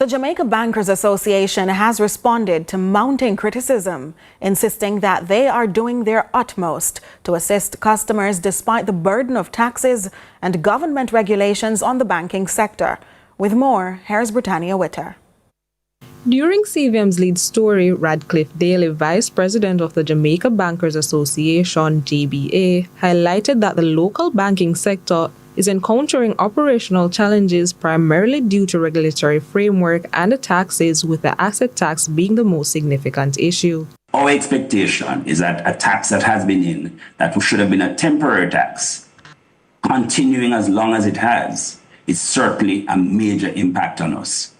The Jamaica Bankers Association has responded to mounting criticism, insisting that they are doing their utmost to assist customers despite the burden of taxes and government regulations on the banking sector. With more, here's Brittania Witter. During CVM's lead story, Radcliffe Daly, Vice President of the Jamaica Bankers Association, JBA, highlighted that the local banking sector is encountering operational challenges primarily due to regulatory framework and the taxes, with the asset tax being the most significant issue. Our expectation is that a tax that has been in, that should have been a temporary tax, continuing as long as it has, is certainly a major impact on us.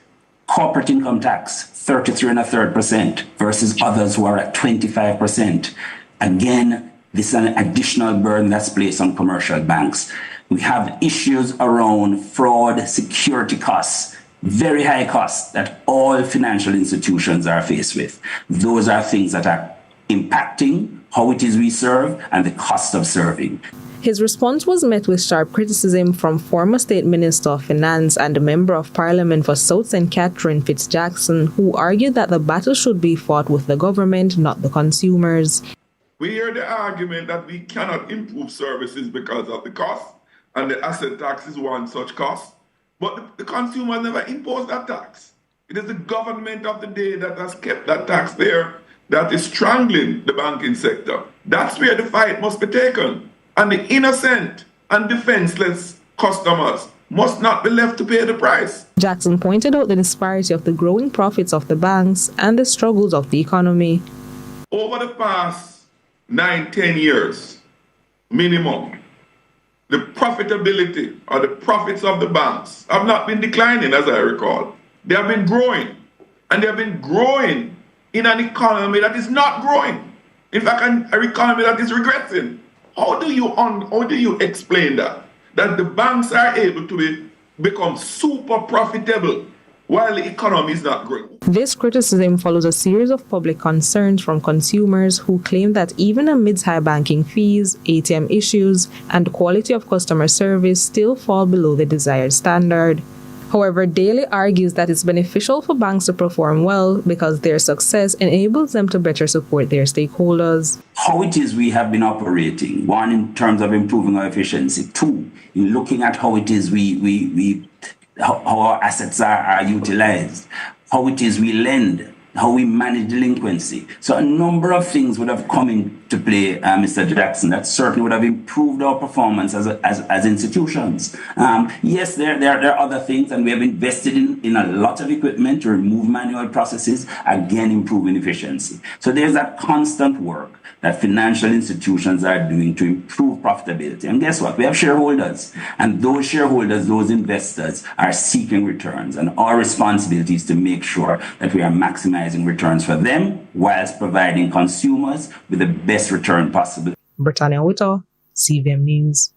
Corporate income tax, 33.33% versus others who are at 25%. Again, this is an additional burden that's placed on commercial banks. We have issues around fraud, security costs, very high costs that all financial institutions are faced with. Those are things that are impacting how it is we serve and the cost of serving. His response was met with sharp criticism from former State Minister of Finance and a Member of Parliament for South St. Catherine, Fitzjackson, who argued that the battle should be fought with the government, not the consumers. We hear the argument that we cannot improve services because of the cost, and the asset tax is one such cost. But the consumer never imposed that tax. It is the government of the day that has kept that tax there, that is strangling the banking sector. That's where the fight must be taken. And the innocent and defenseless customers must not be left to pay the price. Jackson pointed out the disparity of the growing profits of the banks and the struggles of the economy. Over the past 9-10 years, minimum, the profitability or the profits of the banks have not been declining, as I recall. They have been growing. And they have been growing in an economy that is not growing. In fact, an economy that is regressing. How do you explain that? That the banks are able to become super profitable while the economy is not growing? This criticism follows a series of public concerns from consumers who claim that even amidst high banking fees, ATM issues, and quality of customer service still fall below the desired standard. However, Daly argues that it's beneficial for banks to perform well because their success enables them to better support their stakeholders. How it is we have been operating, one, in terms of improving our efficiency, two, in looking at how it is how our assets are utilized, how it is we lend, how we manage delinquency. So a number of things would have come into play, Mr. Jackson, that certainly would have improved our performance as institutions. Yes, there are other things, and we have invested in a lot of equipment to remove manual processes, again improving efficiency. So there's that constant work that financial institutions are doing to improve profitability. And guess what? We have shareholders, and those shareholders, those investors are seeking returns, and our responsibility is to make sure that we are maximizing returns for them whilst providing consumers with the best return possible. Brittania Witter, CVM News.